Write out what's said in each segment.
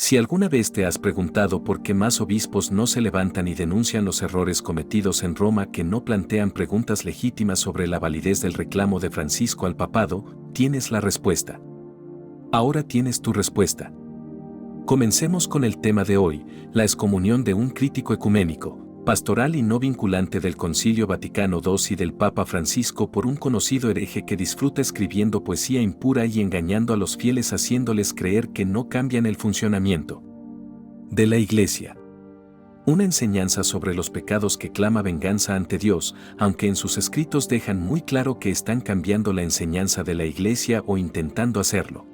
Si alguna vez te has preguntado por qué más obispos no se levantan y denuncian los errores cometidos en Roma que no plantean preguntas legítimas sobre la validez del reclamo de Francisco al papado, tienes la respuesta. Ahora tienes tu respuesta. Comencemos con el tema de hoy, la excomunión de un crítico ecuménico, pastoral y no vinculante del Concilio Vaticano II y del Papa Francisco por un conocido hereje que disfruta escribiendo poesía impura y engañando a los fieles haciéndoles creer que no cambian el funcionamiento de la Iglesia. Una enseñanza sobre los pecados que clama venganza ante Dios, aunque en sus escritos dejan muy claro que están cambiando la enseñanza de la Iglesia o intentando hacerlo.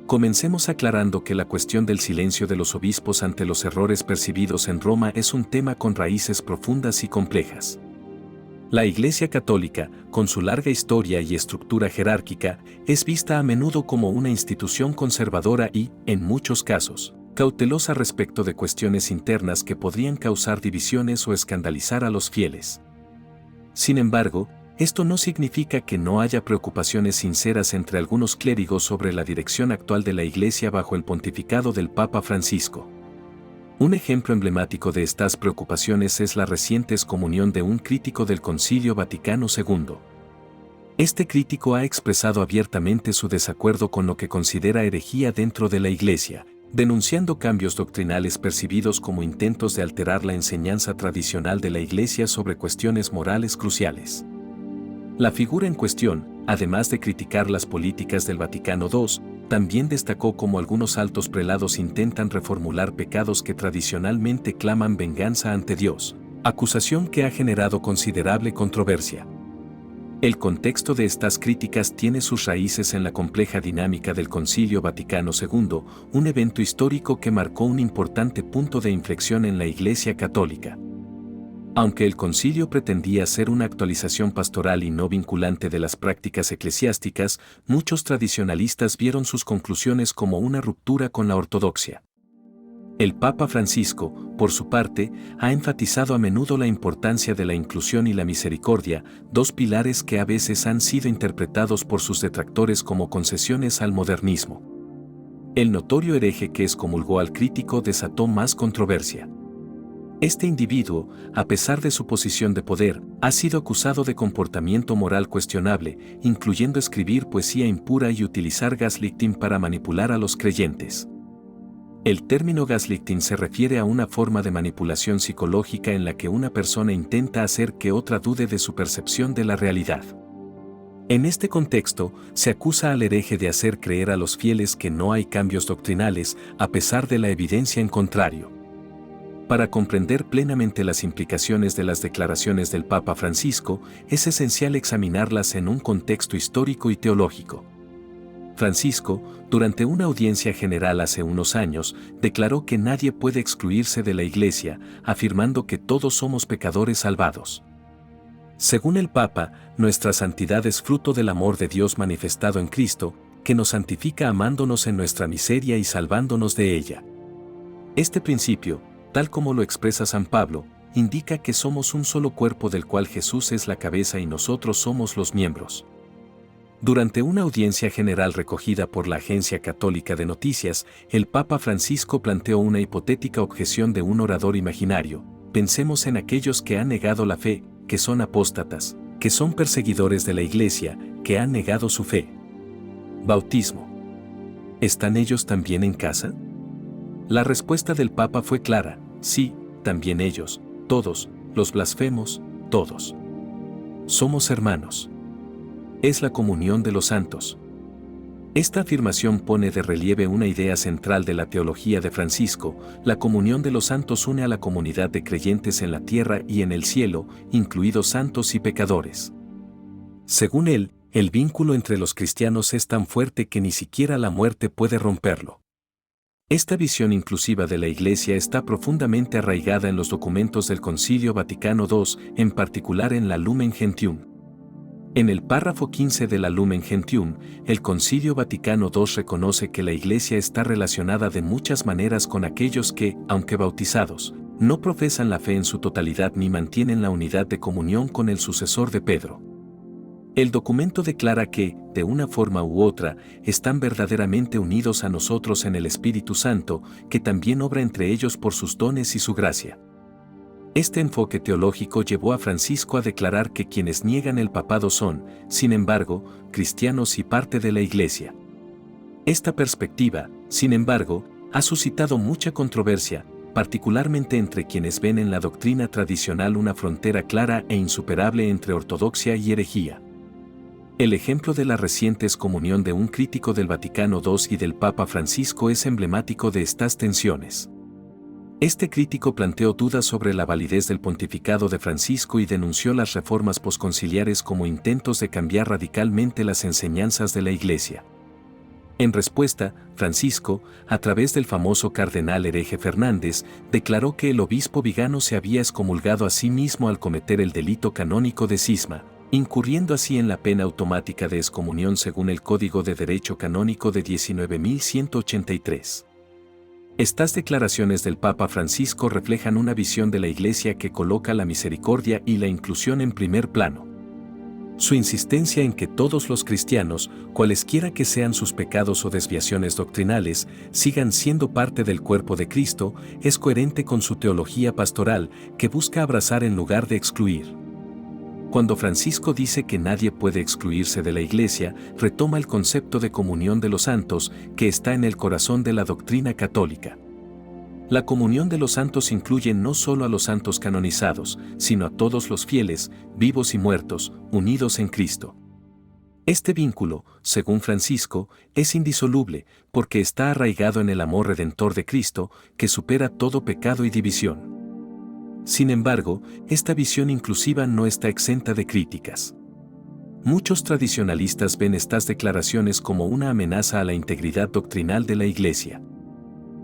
Comencemos aclarando que la cuestión del silencio de los obispos ante los errores percibidos en Roma es un tema con raíces profundas y complejas. La Iglesia Católica, con su larga historia y estructura jerárquica, es vista a menudo como una institución conservadora y, en muchos casos, cautelosa respecto de cuestiones internas que podrían causar divisiones o escandalizar a los fieles. Sin embargo, esto no significa que no haya preocupaciones sinceras entre algunos clérigos sobre la dirección actual de la Iglesia bajo el pontificado del Papa Francisco. Un ejemplo emblemático de estas preocupaciones es la reciente excomunión de un crítico del Concilio Vaticano II. Este crítico ha expresado abiertamente su desacuerdo con lo que considera herejía dentro de la Iglesia, denunciando cambios doctrinales percibidos como intentos de alterar la enseñanza tradicional de la Iglesia sobre cuestiones morales cruciales. La figura en cuestión, además de criticar las políticas del Vaticano II, también destacó cómo algunos altos prelados intentan reformular pecados que tradicionalmente claman venganza ante Dios, acusación que ha generado considerable controversia. El contexto de estas críticas tiene sus raíces en la compleja dinámica del Concilio Vaticano II, un evento histórico que marcó un importante punto de inflexión en la Iglesia Católica. Aunque el concilio pretendía ser una actualización pastoral y no vinculante de las prácticas eclesiásticas, muchos tradicionalistas vieron sus conclusiones como una ruptura con la ortodoxia. El Papa Francisco, por su parte, ha enfatizado a menudo la importancia de la inclusión y la misericordia, dos pilares que a veces han sido interpretados por sus detractores como concesiones al modernismo. El notorio hereje que excomulgó al crítico desató más controversia. Este individuo, a pesar de su posición de poder, ha sido acusado de comportamiento moral cuestionable, incluyendo escribir poesía impura y utilizar gaslighting para manipular a los creyentes. El término gaslighting se refiere a una forma de manipulación psicológica en la que una persona intenta hacer que otra dude de su percepción de la realidad. En este contexto, se acusa al hereje de hacer creer a los fieles que no hay cambios doctrinales, a pesar de la evidencia en contrario. Para comprender plenamente las implicaciones de las declaraciones del Papa Francisco, es esencial examinarlas en un contexto histórico y teológico. Francisco, durante una audiencia general hace unos años, declaró que nadie puede excluirse de la Iglesia, afirmando que todos somos pecadores salvados. Según el Papa, nuestra santidad es fruto del amor de Dios manifestado en Cristo, que nos santifica amándonos en nuestra miseria y salvándonos de ella. Este principio, tal como lo expresa San Pablo, indica que somos un solo cuerpo del cual Jesús es la cabeza y nosotros somos los miembros. Durante una audiencia general recogida por la Agencia Católica de Noticias, el Papa Francisco planteó una hipotética objeción de un orador imaginario: pensemos en aquellos que han negado la fe, que son apóstatas, que son perseguidores de la Iglesia, que han negado su fe. Bautismo. ¿Están ellos también en casa? La respuesta del Papa fue clara: sí, también ellos, todos, los blasfemos, todos. Somos hermanos. Es la comunión de los santos. Esta afirmación pone de relieve una idea central de la teología de Francisco: la comunión de los santos une a la comunidad de creyentes en la tierra y en el cielo, incluidos santos y pecadores. Según él, el vínculo entre los cristianos es tan fuerte que ni siquiera la muerte puede romperlo. Esta visión inclusiva de la Iglesia está profundamente arraigada en los documentos del Concilio Vaticano II, en particular en la Lumen Gentium. En el párrafo 15 de la Lumen Gentium, el Concilio Vaticano II reconoce que la Iglesia está relacionada de muchas maneras con aquellos que, aunque bautizados, no profesan la fe en su totalidad ni mantienen la unidad de comunión con el sucesor de Pedro. El documento declara que, de una forma u otra, están verdaderamente unidos a nosotros en el Espíritu Santo, que también obra entre ellos por sus dones y su gracia. Este enfoque teológico llevó a Francisco a declarar que quienes niegan el papado son, sin embargo, cristianos y parte de la Iglesia. Esta perspectiva, sin embargo, ha suscitado mucha controversia, particularmente entre quienes ven en la doctrina tradicional una frontera clara e insuperable entre ortodoxia y herejía. El ejemplo de la reciente excomunión de un crítico del Vaticano II y del Papa Francisco es emblemático de estas tensiones. Este crítico planteó dudas sobre la validez del pontificado de Francisco y denunció las reformas posconciliares como intentos de cambiar radicalmente las enseñanzas de la Iglesia. En respuesta, Francisco, a través del famoso cardenal hereje Fernández, declaró que el obispo Vigano se había excomulgado a sí mismo al cometer el delito canónico de cisma, incurriendo así en la pena automática de excomunión según el Código de Derecho Canónico de 19.183. Estas declaraciones del Papa Francisco reflejan una visión de la Iglesia que coloca la misericordia y la inclusión en primer plano. Su insistencia en que todos los cristianos, cualesquiera que sean sus pecados o desviaciones doctrinales, sigan siendo parte del cuerpo de Cristo, es coherente con su teología pastoral, que busca abrazar en lugar de excluir. Cuando Francisco dice que nadie puede excluirse de la Iglesia, retoma el concepto de comunión de los santos, que está en el corazón de la doctrina católica. La comunión de los santos incluye no solo a los santos canonizados, sino a todos los fieles, vivos y muertos, unidos en Cristo. Este vínculo, según Francisco, es indisoluble, porque está arraigado en el amor redentor de Cristo, que supera todo pecado y división. Sin embargo, esta visión inclusiva no está exenta de críticas. Muchos tradicionalistas ven estas declaraciones como una amenaza a la integridad doctrinal de la Iglesia.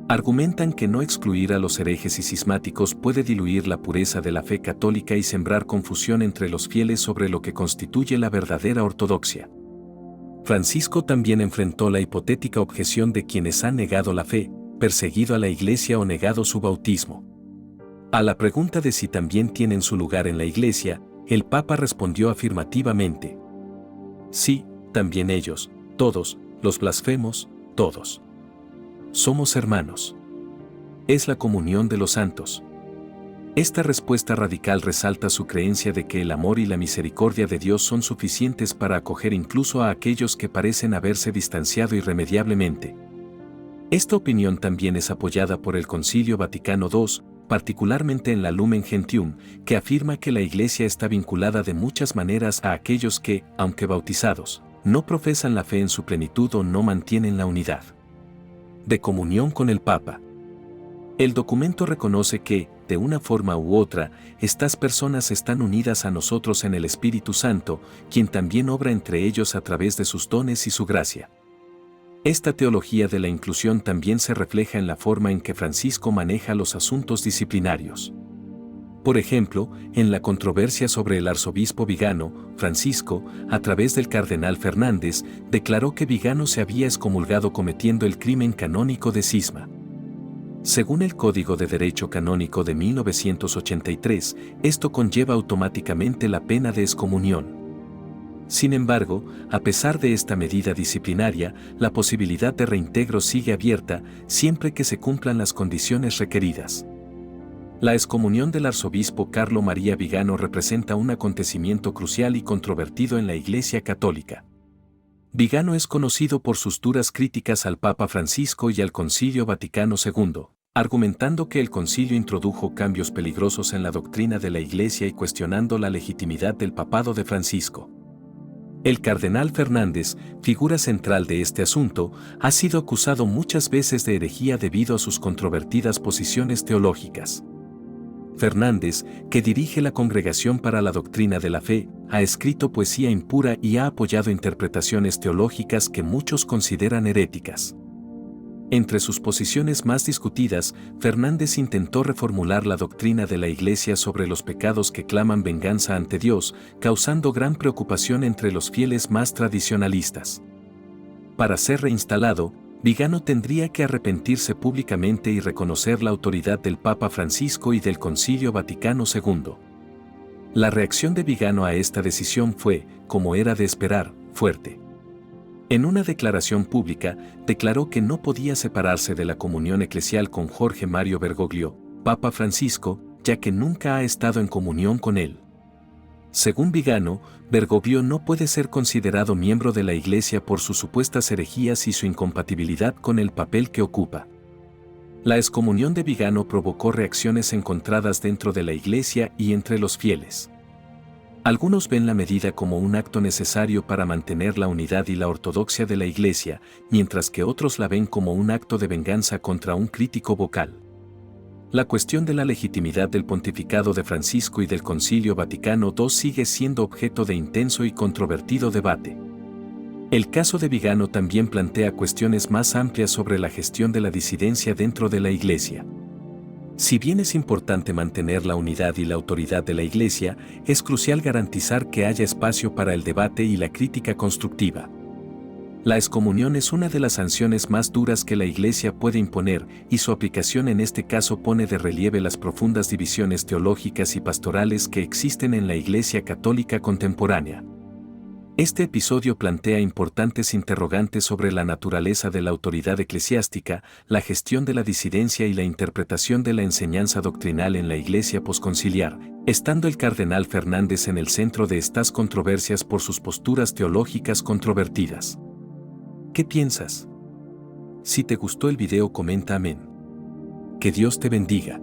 Argumentan que no excluir a los herejes y cismáticos puede diluir la pureza de la fe católica y sembrar confusión entre los fieles sobre lo que constituye la verdadera ortodoxia. Francisco también enfrentó la hipotética objeción de quienes han negado la fe, perseguido a la Iglesia o negado su bautismo. A la pregunta de si también tienen su lugar en la Iglesia, el Papa respondió afirmativamente. Sí, también ellos, todos, los blasfemos, todos. Somos hermanos. Es la comunión de los santos. Esta respuesta radical resalta su creencia de que el amor y la misericordia de Dios son suficientes para acoger incluso a aquellos que parecen haberse distanciado irremediablemente. Esta opinión también es apoyada por el Concilio Vaticano II, particularmente en la Lumen Gentium, que afirma que la Iglesia está vinculada de muchas maneras a aquellos que, aunque bautizados, no profesan la fe en su plenitud o no mantienen la unidad de comunión con el Papa. El documento reconoce que, de una forma u otra, estas personas están unidas a nosotros en el Espíritu Santo, quien también obra entre ellos a través de sus dones y su gracia. Esta teología de la inclusión también se refleja en la forma en que Francisco maneja los asuntos disciplinarios. Por ejemplo, en la controversia sobre el arzobispo Vigano, Francisco, a través del cardenal Fernández, declaró que Vigano se había excomulgado cometiendo el crimen canónico de cisma. Según el Código de Derecho Canónico de 1983, esto conlleva automáticamente la pena de excomunión. Sin embargo, a pesar de esta medida disciplinaria, la posibilidad de reintegro sigue abierta siempre que se cumplan las condiciones requeridas. La excomunión del arzobispo Carlo María Vigano representa un acontecimiento crucial y controvertido en la Iglesia Católica. Vigano es conocido por sus duras críticas al Papa Francisco y al Concilio Vaticano II, argumentando que el concilio introdujo cambios peligrosos en la doctrina de la Iglesia y cuestionando la legitimidad del papado de Francisco. El cardenal Fernández, figura central de este asunto, ha sido acusado muchas veces de herejía debido a sus controvertidas posiciones teológicas. Fernández, que dirige la Congregación para la Doctrina de la Fe, ha escrito poesía impura y ha apoyado interpretaciones teológicas que muchos consideran heréticas. Entre sus posiciones más discutidas, Fernández intentó reformular la doctrina de la Iglesia sobre los pecados que claman venganza ante Dios, causando gran preocupación entre los fieles más tradicionalistas. Para ser reinstalado, Vigano tendría que arrepentirse públicamente y reconocer la autoridad del Papa Francisco y del Concilio Vaticano II. La reacción de Vigano a esta decisión fue, como era de esperar, fuerte. En una declaración pública, declaró que no podía separarse de la comunión eclesial con Jorge Mario Bergoglio, Papa Francisco, ya que nunca ha estado en comunión con él. Según Vigano, Bergoglio no puede ser considerado miembro de la Iglesia por sus supuestas herejías y su incompatibilidad con el papel que ocupa. La excomunión de Vigano provocó reacciones encontradas dentro de la Iglesia y entre los fieles. Algunos ven la medida como un acto necesario para mantener la unidad y la ortodoxia de la Iglesia, mientras que otros la ven como un acto de venganza contra un crítico vocal. La cuestión de la legitimidad del pontificado de Francisco y del Concilio Vaticano II sigue siendo objeto de intenso y controvertido debate. El caso de Vigano también plantea cuestiones más amplias sobre la gestión de la disidencia dentro de la Iglesia. Si bien es importante mantener la unidad y la autoridad de la Iglesia, es crucial garantizar que haya espacio para el debate y la crítica constructiva. La excomunión es una de las sanciones más duras que la Iglesia puede imponer, y su aplicación en este caso pone de relieve las profundas divisiones teológicas y pastorales que existen en la Iglesia católica contemporánea. Este episodio plantea importantes interrogantes sobre la naturaleza de la autoridad eclesiástica, la gestión de la disidencia y la interpretación de la enseñanza doctrinal en la Iglesia posconciliar, estando el cardenal Fernández en el centro de estas controversias por sus posturas teológicas controvertidas. ¿Qué piensas? Si te gustó el video, comenta amén. Que Dios te bendiga.